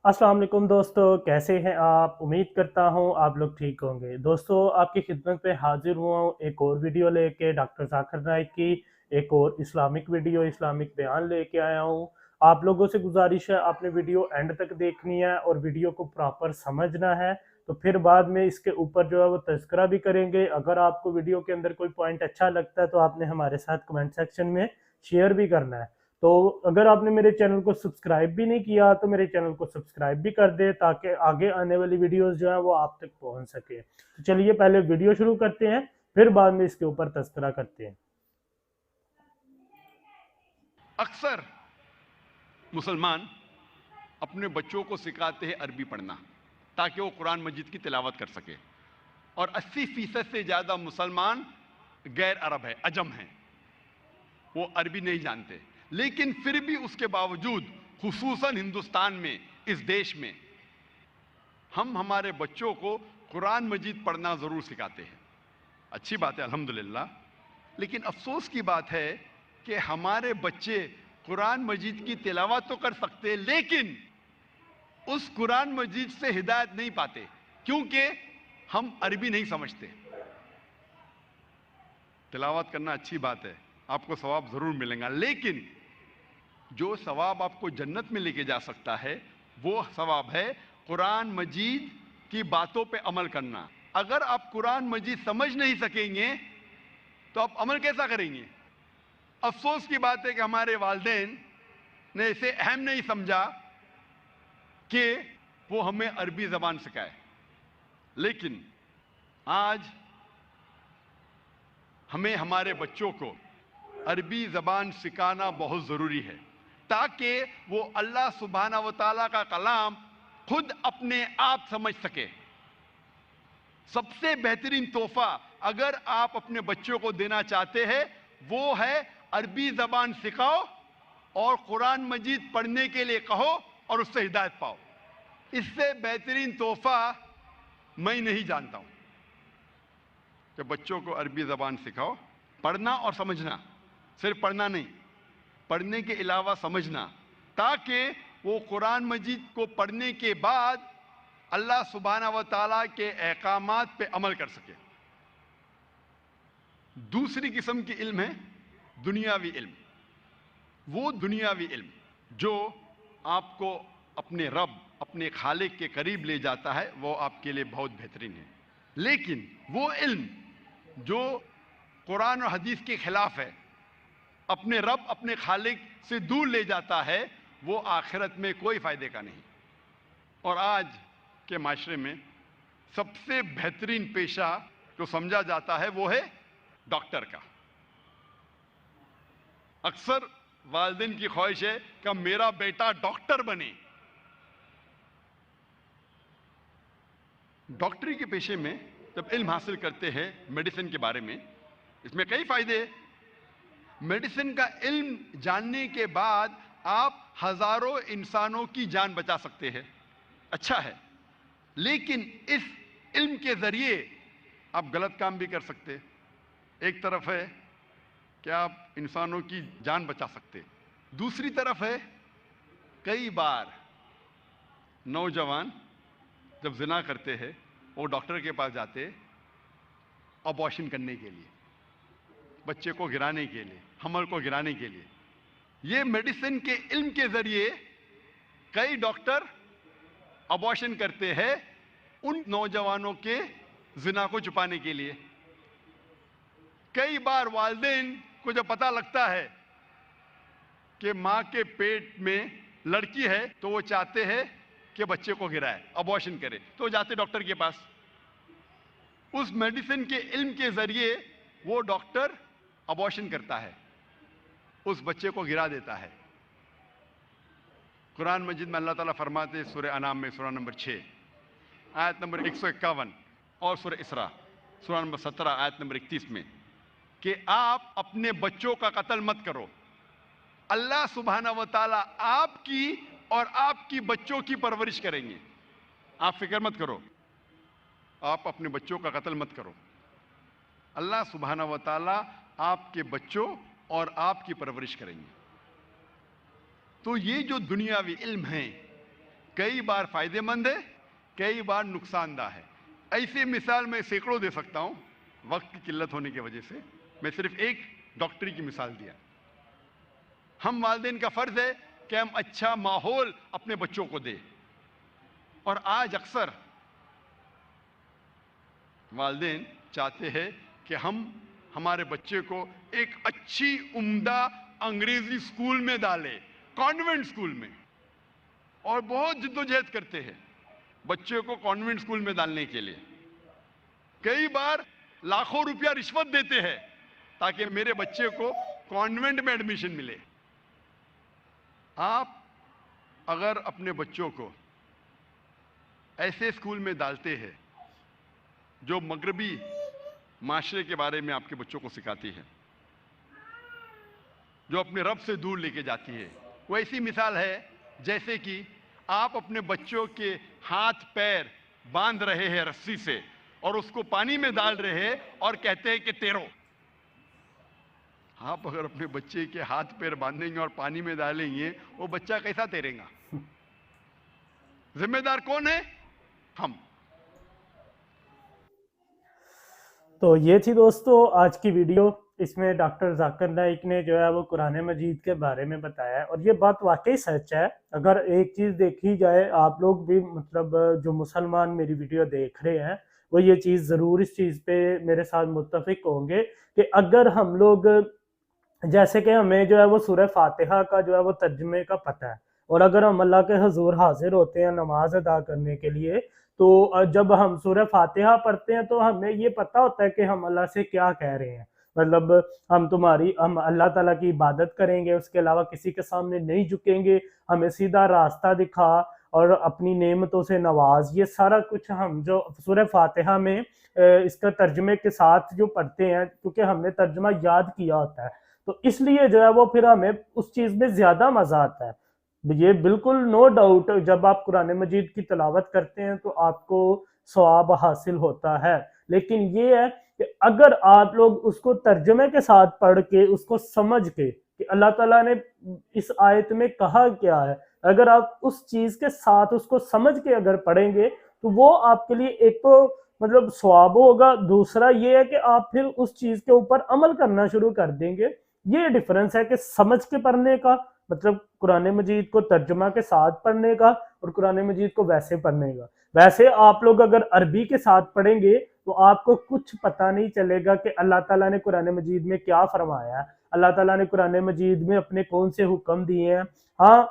अस्सलाम वालेकुम दोस्तों, कैसे हैं आप? उम्मीद करता हूँ आप लोग ठीक होंगे। दोस्तों, आपकी खिदमत में हाजिर हुआ हूँ एक और वीडियो लेके, डॉक्टर ज़ाकिर नाइक की एक और इस्लामिक वीडियो, इस्लामिक बयान लेके आया हूँ। आप लोगों से गुजारिश है, आपने वीडियो एंड तक देखनी है और वीडियो को प्रॉपर समझना है, तो फिर बाद में इसके ऊपर जो है वो तज़किरा भी करेंगे। अगर आपको वीडियो के अंदर कोई पॉइंट अच्छा लगता है तो आपने हमारे साथ कमेंट सेक्शन में शेयर भी करना है। तो अगर आपने मेरे चैनल को सब्सक्राइब भी नहीं किया तो मेरे चैनल को सब्सक्राइब भी कर दे, ताकि आगे आने वाली वीडियोस जो है वो आप तक पहुंच सके। तो चलिए पहले वीडियो शुरू करते हैं, फिर बाद में इसके ऊपर तज़किरा करते हैं। अक्सर मुसलमान अपने बच्चों को सिखाते हैं अरबी पढ़ना ताकि वो कुरान मजीद की तिलावत कर सके। और 80% से ज़्यादा मुसलमान गैर अरब है, अजम हैं, वो अरबी नहीं जानते। लेकिन फिर भी उसके बावजूद खुसूसन हिंदुस्तान में, इस देश में, हम हमारे बच्चों को कुरान मजीद पढ़ना ज़रूर सिखाते हैं। अच्छी बात है, अल्हम्दुलिल्लाह। लेकिन अफसोस की बात है कि हमारे बच्चे कुरान मजीद की तिलावत तो कर सकते, लेकिन उस कुरान मजीद से हिदायत नहीं पाते, क्योंकि हम अरबी नहीं समझते। तिलावत करना अच्छी बात है, आपको सवाब ज़रूर मिलेगा, लेकिन जो सवाब आपको जन्नत में लेके जा सकता है वो सवाब है कुरान मजीद की बातों पे अमल करना। अगर आप कुरान मजीद समझ नहीं सकेंगे तो आप अमल कैसा करेंगे? अफसोस की बात है कि हमारे वालिदैन ने इसे अहम नहीं समझा कि वो हमें अरबी ज़बान सिखाए। लेकिन आज हमें हमारे बच्चों को अरबी ज़बान सिखाना बहुत ज़रूरी है, ताकि वो अल्लाह सुब्हाना व तआला का कलाम खुद अपने आप समझ सके। सबसे बेहतरीन तोहफा अगर आप अपने बच्चों को देना चाहते हैं वो है अरबी ज़बान सिखाओ और कुरान मजीद पढ़ने के लिए कहो और उससे हिदायत पाओ। इससे बेहतरीन तोहफा मैं नहीं जानता हूं कि बच्चों को अरबी ज़बान सिखाओ, पढ़ना और समझना, सिर्फ पढ़ना नहीं, पढ़ने के अलावा समझना, ताकि वो कुरान मजीद को पढ़ने के बाद अल्लाह सुब्हाना व तआला के अहकामात पे अमल कर सके। दूसरी किस्म की इल्म है दुनियावी इल्म। वो दुनियावी इल्म जो आपको अपने रब, अपने खालिक के करीब ले जाता है, वो आपके लिए बहुत बेहतरीन है। लेकिन वो इल्म जो कुरान और हदीस के खिलाफ है, अपने रब, अपने खालिक से दूर ले जाता है, वो आखिरत में कोई फायदे का नहीं। और आज के माशरे में सबसे बेहतरीन पेशा जो समझा जाता है वो है डॉक्टर का। अक्सर वालिदैन की ख्वाहिश है कि मेरा बेटा डॉक्टर बने। डॉक्टरी के पेशे में जब इल्म हासिल करते हैं मेडिसिन के बारे में, इसमें कई फायदे हैं। मेडिसिन का इल्म जानने के बाद आप हजारों इंसानों की जान बचा सकते हैं, अच्छा है। लेकिन इस इल्म के जरिए आप गलत काम भी कर सकते हैं। एक तरफ है कि आप इंसानों की जान बचा सकते, दूसरी तरफ है कई बार नौजवान जब जिना करते हैं वो डॉक्टर के पास जाते अबॉर्शन करने के लिए, बच्चे को गिराने के लिए, हमल को गिराने के लिए। ये मेडिसिन के इल्म के जरिए कई डॉक्टर अबॉर्शन करते हैं उन नौजवानों के जिना को छुपाने के लिए। कई बार वालिदैन को जब पता लगता है कि मां के पेट में लड़की है तो वो चाहते हैं कि बच्चे को गिराए, अबॉर्शन करे, तो वो जाते डॉक्टर के पास। उस मेडिसिन के इल्म के जरिए वो डॉक्टर अबॉर्शन करता है, उस बच्चे को गिरा देता है। कुरान मजीद में अल्लाह ताला फरमाते हैं सूरह अनाम में सूरह नंबर 6 आयत नंबर 151 और सूरह इसरा सूरह नंबर 17 आयत नंबर 31 में कि आप अपने बच्चों का कत्ल मत करो। अल्लाह सुब्हाना व तआला आपकी और आपकी बच्चों की परवरिश करेंगे। आप फिक्र मत करो, आप अपने बच्चों का कत्ल मत करो। अल्लाह सुब्हाना व तआला आपके बच्चों और आपकी परवरिश करेंगे। तो ये जो दुनियावी इल्म है, कई बार फायदेमंद है, कई बार नुकसानदायक है। ऐसी मिसाल मैं सैकड़ों दे सकता हूं, वक्त की किल्लत होने की वजह से मैं सिर्फ एक डॉक्टरी की मिसाल दिया। हम वालिदैन का फर्ज है कि हम अच्छा माहौल अपने बच्चों को दें, और आज अक्सर वालिदैन चाहते हैं कि हम हमारे बच्चे को एक अच्छी उम्दा अंग्रेजी स्कूल में डालें, कॉन्वेंट स्कूल में, और बहुत जिद्दोजहद करते हैं बच्चे को कॉन्वेंट स्कूल में डालने के लिए। कई बार लाखों रुपया रिश्वत देते हैं ताकि मेरे बच्चे को कॉन्वेंट में एडमिशन मिले। आप अगर अपने बच्चों को ऐसे स्कूल में डालते हैं जो मगरबी माशरे के बारे में आपके बच्चों को सिखाती है, जो अपने रब से दूर लेके जाती है, वो ऐसी मिसाल है जैसे कि आप अपने बच्चों के हाथ पैर बांध रहे हैं रस्सी से और उसको पानी में डाल रहे हैं और कहते हैं कि तैरो। आप अगर अपने बच्चे के हाथ पैर बांधेंगे और पानी में डालेंगे, वो बच्चा कैसा तैरेगा? जिम्मेदार कौन है? हम। तो ये थी दोस्तों आज की वीडियो। इसमें डॉक्टर जाकिर नाइक ने जो है वो कुरान मजीद के बारे में बताया, और ये बात वाकई सच है। अगर एक चीज़ देखी जाए, आप लोग भी मतलब जो मुसलमान मेरी वीडियो देख रहे हैं वो ये चीज़ ज़रूर इस चीज़ पे मेरे साथ मुत्तफिक होंगे कि अगर हम लोग, जैसे कि हमें जो है वो सूरह फातिहा का जो है वो तर्जुमे का पता है, और अगर हम अल्लाह के हुजूर हाजिर होते हैं नमाज अदा करने के लिए, तो जब हम सूरह फातिहा पढ़ते हैं तो हमें ये पता होता है कि हम अल्लाह से क्या कह रहे हैं। मतलब हम अल्लाह ताला की इबादत करेंगे, उसके अलावा किसी के सामने नहीं झुकेंगे, हमें सीधा रास्ता दिखा और अपनी नेमतों से नवाज। ये सारा कुछ हम जो सूरह फातिहा में इसका तर्जुमे के साथ जो पढ़ते हैं, क्योंकि हमने तर्जुमा याद किया होता है, तो इसलिए जो है वो फिर हमें उस चीज़ में ज़्यादा मज़ा आता है। ये बिल्कुल नो डाउट, जब आप कुरान मजीद की तिलावत करते हैं तो आपको सवाब हासिल होता है। लेकिन ये है कि अगर आप लोग उसको तर्जुमे के साथ पढ़ के, उसको समझ के कि अल्लाह ताला ने इस आयत में कहा क्या है, अगर आप उस चीज़ के साथ उसको समझ के अगर पढ़ेंगे तो वो आपके लिए एक तो मतलब सवाब होगा, दूसरा ये है कि आप फिर उस चीज़ के ऊपर अमल करना शुरू कर देंगे। ये डिफरेंस है कि समझ के पढ़ने का, मतलब कुरान मजीद को तर्जुमा के साथ पढ़ने का, और कुरान मजीद को वैसे पढ़ने का। वैसे आप लोग अगर अरबी के साथ पढ़ेंगे तो आपको कुछ पता नहीं चलेगा कि अल्लाह ताला ने कुरान मजीद में क्या फरमाया है, अल्लाह ताला ने कुरान मजीद में अपने कौन से हुक्म दिए हैं। हाँ,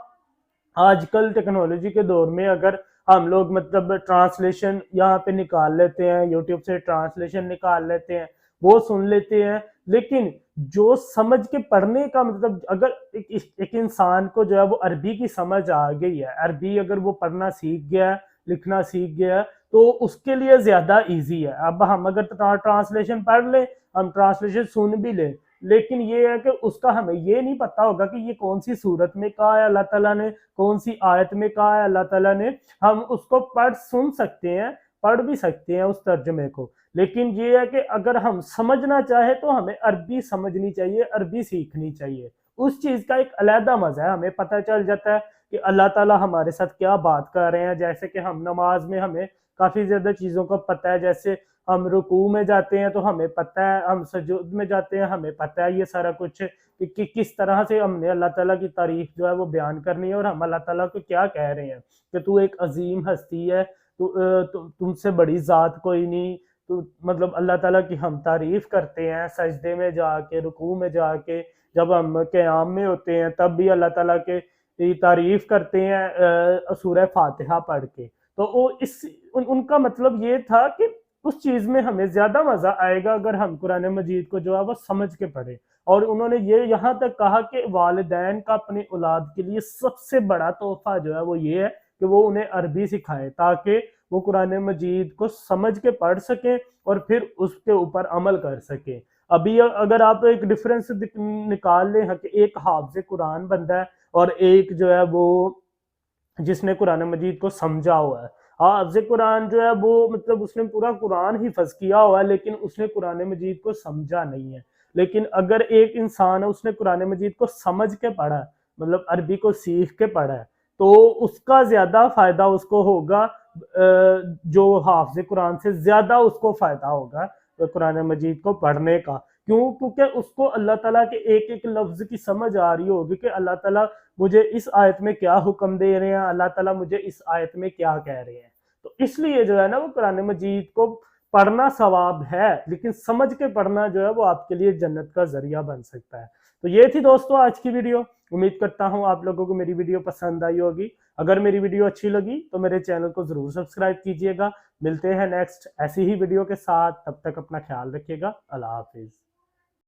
आजकल टेक्नोलॉजी के दौर में अगर हम लोग मतलब ट्रांसलेशन यहाँ पे निकाल लेते हैं, यूट्यूब से ट्रांसलेशन निकाल लेते हैं, वो सुन लेते हैं, लेकिन जो समझ के पढ़ने का मतलब, अगर एक इंसान को जो है वो अरबी की समझ आ गई है, अरबी अगर वो पढ़ना सीख गया है, लिखना सीख गया है, तो उसके लिए ज़्यादा इजी है। अब हम अगर ट्रांसलेशन पढ़ लें, हम ट्रांसलेशन सुन भी लें, लेकिन ये है कि उसका हमें ये नहीं पता होगा कि ये कौन सी सूरत में कहा है अल्लाह ताला ने, कौन सी आयत में कहा है अल्लाह ताला ने। हम उसको सुन सकते हैं, पढ़ भी सकते हैं उस तर्जुमे को, लेकिन ये है कि अगर हम समझना चाहे तो हमें अरबी समझनी चाहिए, अरबी सीखनी चाहिए। उस चीज़ का एक अलहदा मज़ा है, हमें पता चल जाता है कि अल्लाह ताला हमारे साथ क्या बात कर रहे हैं। जैसे कि हम नमाज में हमें काफ़ी ज़्यादा चीज़ों का पता है, जैसे हम रुकू में जाते हैं तो हमें पता है, हम सजूद में जाते हैं हमें पता है ये सारा कुछ कि किस तरह से हमने अल्लाह ताला की तारीफ जो है वो बयान करनी है, और हम अल्लाह ताला को क्या कह रहे हैं कि तू एक अजीम हस्ती है, तुमसे बड़ी ज़ात कोई नहीं। तो मतलब अल्लाह ताला की हम तारीफ करते हैं सजदे में जाके, रुकू में जाके, जब हम क़याम में होते हैं तब भी अल्लाह ताला के तारीफ करते हैं सूरह फातिहा पढ़ के। तो वो उनका मतलब ये था कि उस चीज़ में हमें ज़्यादा मज़ा आएगा अगर हम कुरान मजीद को जो है वो समझ के पढ़ें। और उन्होंने ये यहाँ तक कहा कि वालिदैन का अपनी औलाद के लिए सबसे बड़ा तोहफ़ा जो है वो ये है कि वो उन्हें अरबी सिखाएं, ताकि वो कुरान मजीद को समझ के पढ़ सकें और फिर उसके ऊपर अमल कर सकें। अभी अगर आप एक डिफरेंस निकाल लें कि एक हाफ़िज़ कुरान बंदा है और एक जो है वो जिसने कुरान मजीद को समझा हुआ है। हाफ़िज़ कुरान जो है वो मतलब उसने पूरा कुरान हिफ़्ज़ किया हुआ है, लेकिन उसने कुरान मजीद को समझा नहीं है। लेकिन अगर एक इंसान है उसने कुरान मजीद को समझ के पढ़ा है, मतलब अरबी को सीख के पढ़ा है, تو اس کا زیادہ فائدہ اس کو ہوگا، جو حافظ قرآن سے زیادہ اس کو فائدہ ہوگا قرآن مجید کو پڑھنے کا۔ کیوں؟ کیونکہ اس کو اللہ تعالیٰ کے ایک ایک لفظ کی سمجھ آ رہی ہوگی کہ اللہ تعالیٰ مجھے اس آیت میں کیا حکم دے رہے ہیں، اللہ تعالیٰ مجھے اس آیت میں کیا کہہ رہے ہیں۔ تو اس لیے جو ہے نا وہ قرآن مجید کو پڑھنا ثواب ہے، لیکن سمجھ کے پڑھنا جو ہے وہ آپ کے لیے جنت کا ذریعہ بن سکتا ہے۔ تو یہ تھی دوستو آج کی ویڈیو، امید کرتا ہوں آپ لوگوں کو میری ویڈیو پسند آئی ہوگی۔ اگر میری ویڈیو اچھی لگی تو میرے چینل کو ضرور سبسکرائب کیجئے گا۔ ملتے ہیں نیکسٹ ایسی ہی ویڈیو کے ساتھ، تب تک اپنا خیال رکھیے گا۔ اللہ حافظ۔